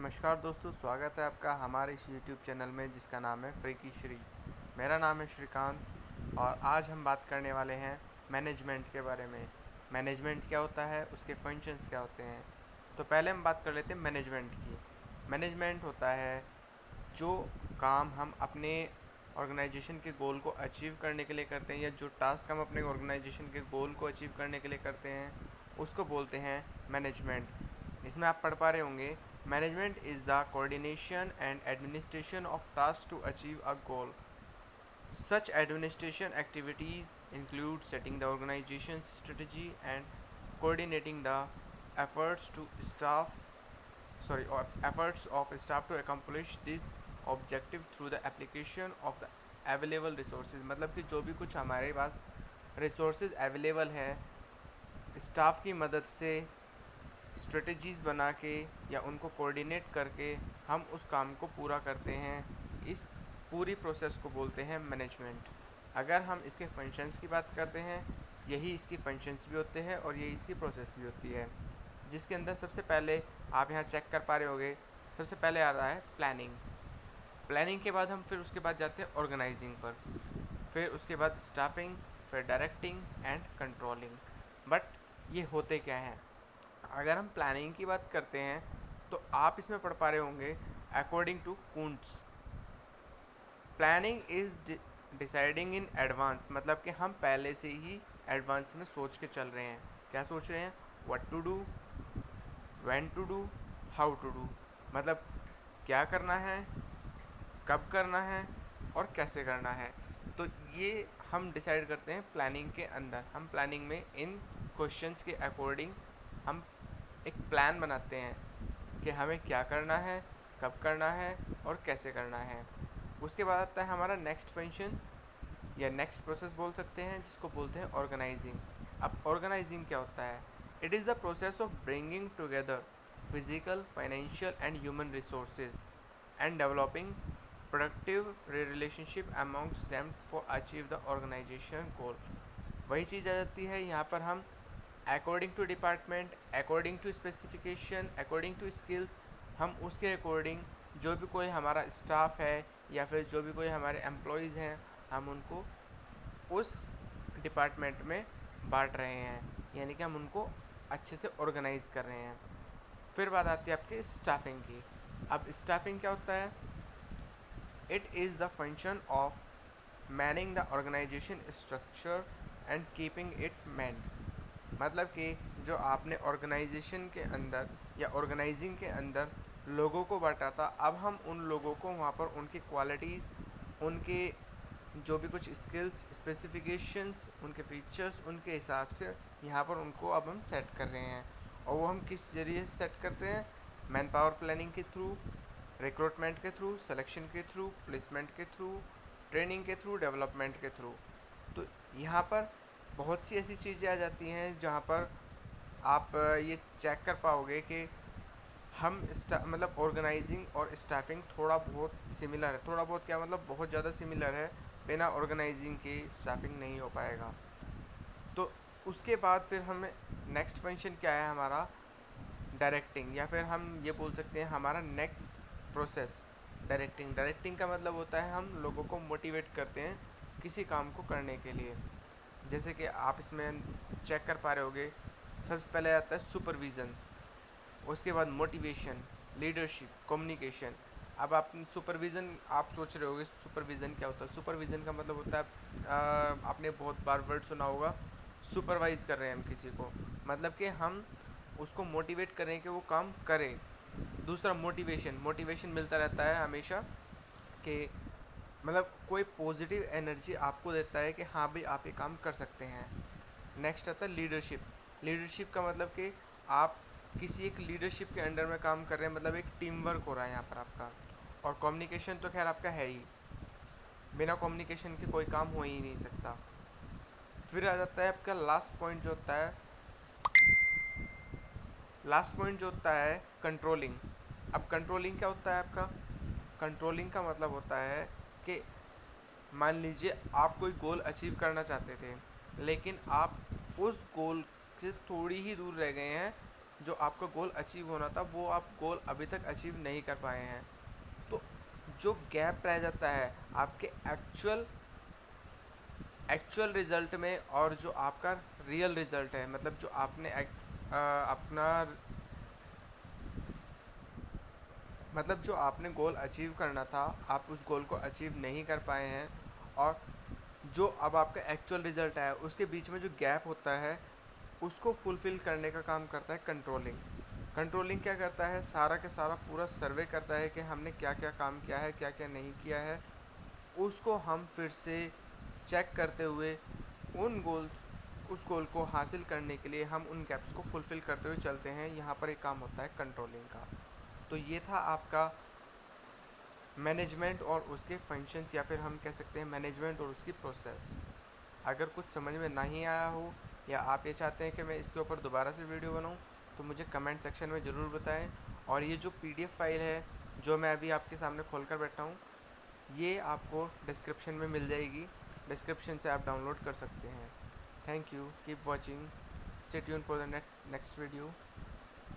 नमस्कार दोस्तों, स्वागत है आपका हमारे इस यूट्यूब चैनल में जिसका नाम है फ्रीकी श्री। मेरा नाम है श्रीकांत और आज हम बात करने वाले हैं मैनेजमेंट के बारे में। मैनेजमेंट क्या होता है, उसके फंक्शंस क्या होते हैं। तो पहले हम बात कर लेते हैं मैनेजमेंट की। मैनेजमेंट होता है जो काम हम अपने ऑर्गेनाइजेशन के गोल को अचीव करने के लिए करते हैं, या जो टास्क हम अपने ऑर्गेनाइजेशन के गोल को अचीव करने के लिए करते हैं उसको बोलते हैं मैनेजमेंट। इसमें आप पढ़ पा रहे होंगे, management is the coordination and administration of task to achieve a goal. Such administration activities include setting the organization's strategy and coordinating the efforts to staff or efforts of staff to accomplish this objective through the application of the available resources। मतलब कि जो भी कुछ हमारे पास resources available है, staff की मदद से स्ट्रेटजीज़ बना के या उनको कोऑर्डिनेट करके हम उस काम को पूरा करते हैं। इस पूरी प्रोसेस को बोलते हैं मैनेजमेंट। अगर हम इसके फंक्शंस की बात करते हैं, यही इसकी फंक्शंस भी होते हैं और यही इसकी प्रोसेस भी होती है, जिसके अंदर सबसे पहले आप यहाँ चेक कर पा रहे होंगे, सबसे पहले आ रहा है प्लानिंग। प्लानिंग के बाद हम फिर उसके बाद जाते हैं ऑर्गेनाइजिंग पर, फिर उसके बाद स्टाफिंग, फिर डायरेक्टिंग एंड कंट्रोलिंग। बट ये होते क्या हैं? अगर हम प्लानिंग की बात करते हैं तो आप इसमें पढ़ पा रहे होंगे, according to Koontz, planning is deciding in advance. मतलब कि हम पहले से ही एडवांस में सोच के चल रहे हैं। क्या सोच रहे हैं? What to do, when to do, how to do. मतलब क्या करना है, कब करना है और कैसे करना है। तो ये हम डिसाइड करते हैं प्लानिंग के अंदर। हम प्लानिंग में इन क्वेश्चंस के अकॉर्डिंग हम एक प्लान बनाते हैं कि हमें क्या करना है, कब करना है और कैसे करना है। उसके बाद आता है हमारा नेक्स्ट फंक्शन या नेक्स्ट प्रोसेस बोल सकते हैं, जिसको बोलते हैं ऑर्गेनाइजिंग। अब ऑर्गेनाइजिंग क्या होता है? It is the process of bringing together physical, financial and human resources and developing productive relationship amongst them for achieve the organisation goal. वही चीज़ आ जाती है यहाँ पर। हम according to department, according to specification, according to skills, हम उसके अकॉर्डिंग जो भी कोई हमारा स्टाफ है या फिर जो भी कोई हमारे एम्प्लॉयज़ हैं, हम उनको उस डिपार्टमेंट में बांट रहे हैं, यानी कि हम उनको अच्छे से ऑर्गेनाइज कर रहे हैं। फिर बात आती है आपके स्टाफिंग की। अब स्टाफिंग क्या होता है? It is the function of manning the organisation structure and keeping it manned. मतलब कि जो आपने ऑर्गेनाइजेशन के अंदर या ऑर्गेनाइजिंग के अंदर लोगों को बांटा था, अब हम उन लोगों को वहाँ पर उनकी क्वालिटीज़, उनके जो भी कुछ स्किल्स, स्पेसिफिकेशंस, उनके फीचर्स, उनके हिसाब से यहाँ पर उनको अब हम सेट कर रहे हैं। और वो हम किस ज़रिए से सेट करते हैं? मैन पावर प्लानिंग के थ्रू, रिक्रूटमेंट के थ्रू, सिलेक्शन के थ्रू, प्लेसमेंट के थ्रू, ट्रेनिंग के थ्रू, डेवलपमेंट के थ्रू। तो यहाँ पर बहुत सी ऐसी चीज़ें आ जाती हैं जहाँ पर आप ये चेक कर पाओगे कि हम मतलब ऑर्गेनाइजिंग और स्टाफिंग थोड़ा बहुत सिमिलर है। थोड़ा बहुत क्या मतलब बहुत ज़्यादा सिमिलर है। बिना ऑर्गेनाइजिंग के स्टाफिंग नहीं हो पाएगा। तो उसके बाद फिर हमें नेक्स्ट फंक्शन क्या है हमारा? डायरेक्टिंग, या फिर हम ये बोल सकते हैं हमारा नेक्स्ट प्रोसेस डायरेक्टिंग। डायरेक्टिंग का मतलब होता है हम लोगों को मोटिवेट करते हैं किसी काम को करने के लिए। जैसे कि आप इसमें चेक कर पा रहे होगे, सबसे पहले आता है सुपरविज़न, उसके बाद मोटिवेशन, लीडरशिप, कम्युनिकेशन। अब आप सुपरविज़न, आप सोच रहे होगे सुपरविज़न क्या होता है? सुपरविज़न का मतलब होता है आपने बहुत बार वर्ड सुना होगा, सुपरवाइज़ कर रहे हैं हम किसी को। मतलब कि हम उसको मोटिवेट करें कि वो काम करे। दूसरा मोटिवेशन, मोटिवेशन मिलता रहता है हमेशा कि मतलब कोई पॉजिटिव एनर्जी आपको देता है कि हाँ भाई आप ये काम कर सकते हैं। नेक्स्ट आता है लीडरशिप। लीडरशिप का मतलब कि आप किसी एक लीडरशिप के अंडर में काम कर रहे हैं, मतलब एक टीम वर्क हो रहा है यहाँ पर आपका। और कम्युनिकेशन तो खैर आपका है ही, बिना कम्युनिकेशन के कोई काम हो ही नहीं सकता। फिर आ जाता है आपका लास्ट पॉइंट जो होता है, कंट्रोलिंग। अब कंट्रोलिंग क्या होता है आपका? कंट्रोलिंग का मतलब होता है कि मान लीजिए आप कोई गोल अचीव करना चाहते थे, लेकिन आप उस गोल से थोड़ी ही दूर रह गए हैं जो आपका गोल अचीव होना था वो आप गोल अभी तक अचीव नहीं कर पाए हैं। तो जो गैप रह जाता है आपके एक्चुअल रिज़ल्ट में और जो आपका रियल रिज़ल्ट है, मतलब जो आपने अपना मतलब जो आपने गोल अचीव करना था आप उस गोल को अचीव नहीं कर पाए हैं, और जो अब आपका एक्चुअल रिज़ल्ट है उसके बीच में जो गैप होता है उसको फुलफ़िल करने का काम करता है कंट्रोलिंग। कंट्रोलिंग क्या करता है, सारा के सारा पूरा सर्वे करता है कि हमने क्या क्या काम किया है, क्या क्या नहीं किया है, उसको हम फिर से चेक करते हुए उस गोल को हासिल करने के लिए हम उन गैप्स को फुलफ़िल करते हुए चलते हैं। यहाँ पर एक काम होता है कंट्रोलिंग का। तो ये था आपका मैनेजमेंट और उसके फंक्शंस, या फिर हम कह सकते हैं मैनेजमेंट और उसकी प्रोसेस। अगर कुछ समझ में नहीं आया हो या आप ये चाहते हैं कि मैं इसके ऊपर दोबारा से वीडियो बनाऊं तो मुझे कमेंट सेक्शन में ज़रूर बताएं। और ये जो पीडीएफ फाइल है जो मैं अभी आपके सामने खोल कर बैठा हूँ, ये आपको डिस्क्रिप्शन में मिल जाएगी, डिस्क्रिप्शन से आप डाउनलोड कर सकते हैं। Thank you, keep watching, stay tuned for the next video.